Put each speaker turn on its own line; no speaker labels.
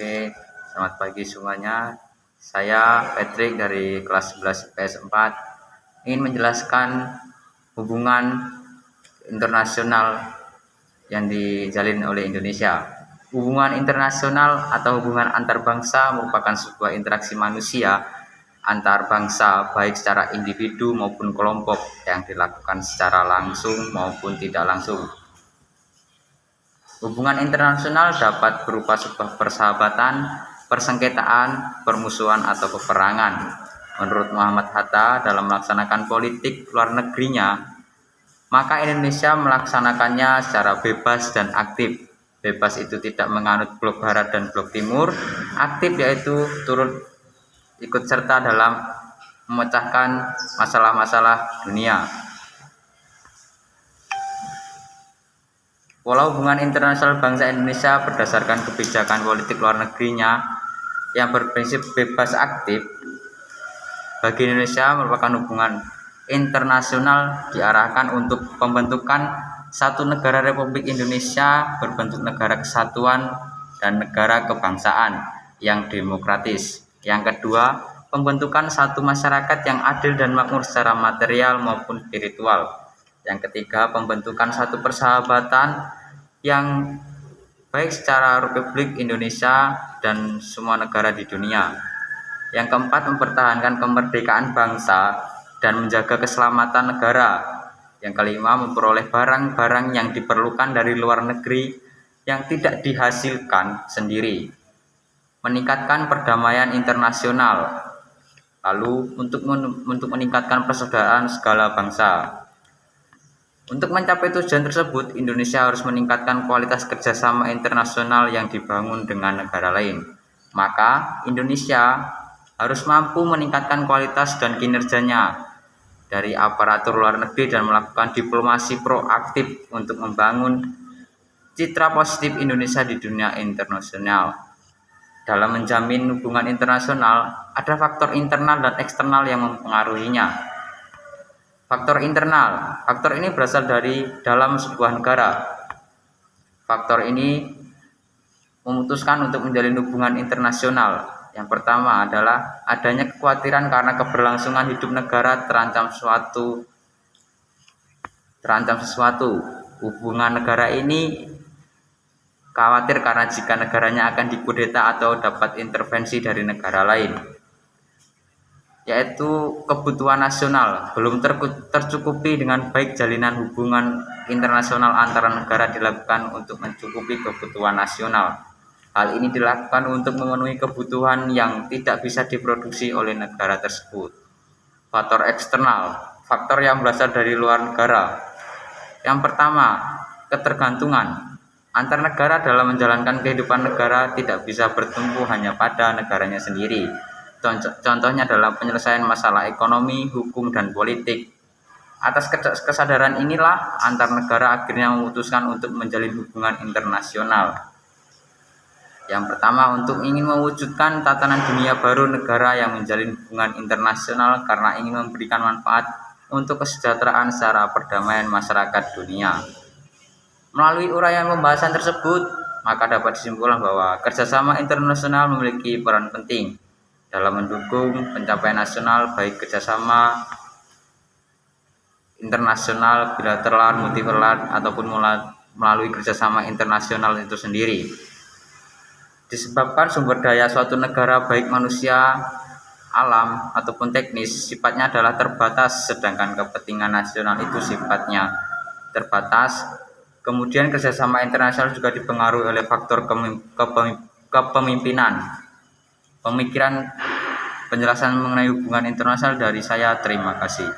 Oke, selamat pagi semuanya. Saya Patrick dari kelas 11 IPS 4 ingin menjelaskan hubungan internasional yang dijalin oleh Indonesia. Hubungan internasional atau hubungan antar bangsa merupakan sebuah interaksi manusia antar bangsa baik secara individu maupun kelompok yang dilakukan secara langsung maupun tidak langsung. Hubungan internasional dapat berupa sebuah persahabatan, persengketaan, permusuhan, atau peperangan. Menurut Muhammad Hatta dalam melaksanakan politik luar negerinya, maka Indonesia melaksanakannya secara bebas dan aktif. Bebas itu tidak menganut blok barat dan blok timur. Aktif yaitu turut ikut serta dalam memecahkan masalah-masalah dunia. Pola hubungan internasional bangsa Indonesia berdasarkan kebijakan politik luar negerinya yang berprinsip bebas aktif, bagi Indonesia merupakan hubungan internasional diarahkan untuk pembentukan satu negara Republik Indonesia berbentuk negara kesatuan dan negara kebangsaan yang demokratis. Yang kedua, pembentukan satu masyarakat yang adil dan makmur secara material maupun spiritual. Yang ketiga, pembentukan satu persahabatan yang baik secara Republik Indonesia dan semua negara di dunia. Yang keempat, mempertahankan kemerdekaan bangsa dan menjaga keselamatan negara. Yang kelima, memperoleh barang-barang yang diperlukan dari luar negeri yang tidak dihasilkan sendiri. Meningkatkan perdamaian internasional. Lalu untuk meningkatkan persaudaraan segala bangsa. Untuk mencapai tujuan tersebut, Indonesia harus meningkatkan kualitas kerjasama internasional yang dibangun dengan negara lain. Maka, Indonesia harus mampu meningkatkan kualitas dan kinerjanya dari aparatur luar negeri dan melakukan diplomasi proaktif untuk membangun citra positif Indonesia di dunia internasional. Dalam menjamin hubungan internasional, ada faktor internal dan eksternal yang mempengaruhinya. Faktor internal, faktor ini berasal dari dalam sebuah negara. Faktor ini memutuskan untuk menjalin hubungan internasional. Yang pertama adalah adanya kekhawatiran karena keberlangsungan hidup negara terancam sesuatu. Hubungan negara ini khawatir karena jika negaranya akan dikudeta atau dapat intervensi dari negara lain, yaitu kebutuhan nasional belum tercukupi dengan baik. Jalinan hubungan internasional antara negara dilakukan untuk mencukupi kebutuhan nasional. Hal ini dilakukan untuk memenuhi kebutuhan yang tidak bisa diproduksi oleh negara tersebut. Faktor eksternal, faktor yang berasal dari luar negara. Yang pertama, ketergantungan. Antar negara dalam menjalankan kehidupan negara tidak bisa bertumpu hanya pada negaranya sendiri. Contohnya dalam penyelesaian masalah ekonomi, hukum, dan politik. Atas kesadaran inilah antar negara akhirnya memutuskan untuk menjalin hubungan internasional. Yang pertama, untuk ingin mewujudkan tatanan dunia baru, negara yang menjalin hubungan internasional karena ingin memberikan manfaat untuk kesejahteraan secara perdamaian masyarakat dunia. Melalui uraian pembahasan tersebut, maka dapat disimpulkan bahwa kerjasama internasional memiliki peran penting dalam mendukung pencapaian nasional, baik kerjasama internasional, bilateral, multilateral, ataupun melalui kerjasama internasional itu sendiri. Disebabkan sumber daya suatu negara, baik manusia, alam, ataupun teknis, sifatnya adalah terbatas, sedangkan kepentingan nasional itu sifatnya terbatas. Kemudian kerjasama internasional juga dipengaruhi oleh faktor kepemimpinan. Pemikiran penjelasan mengenai hubungan internasional dari saya, terima kasih.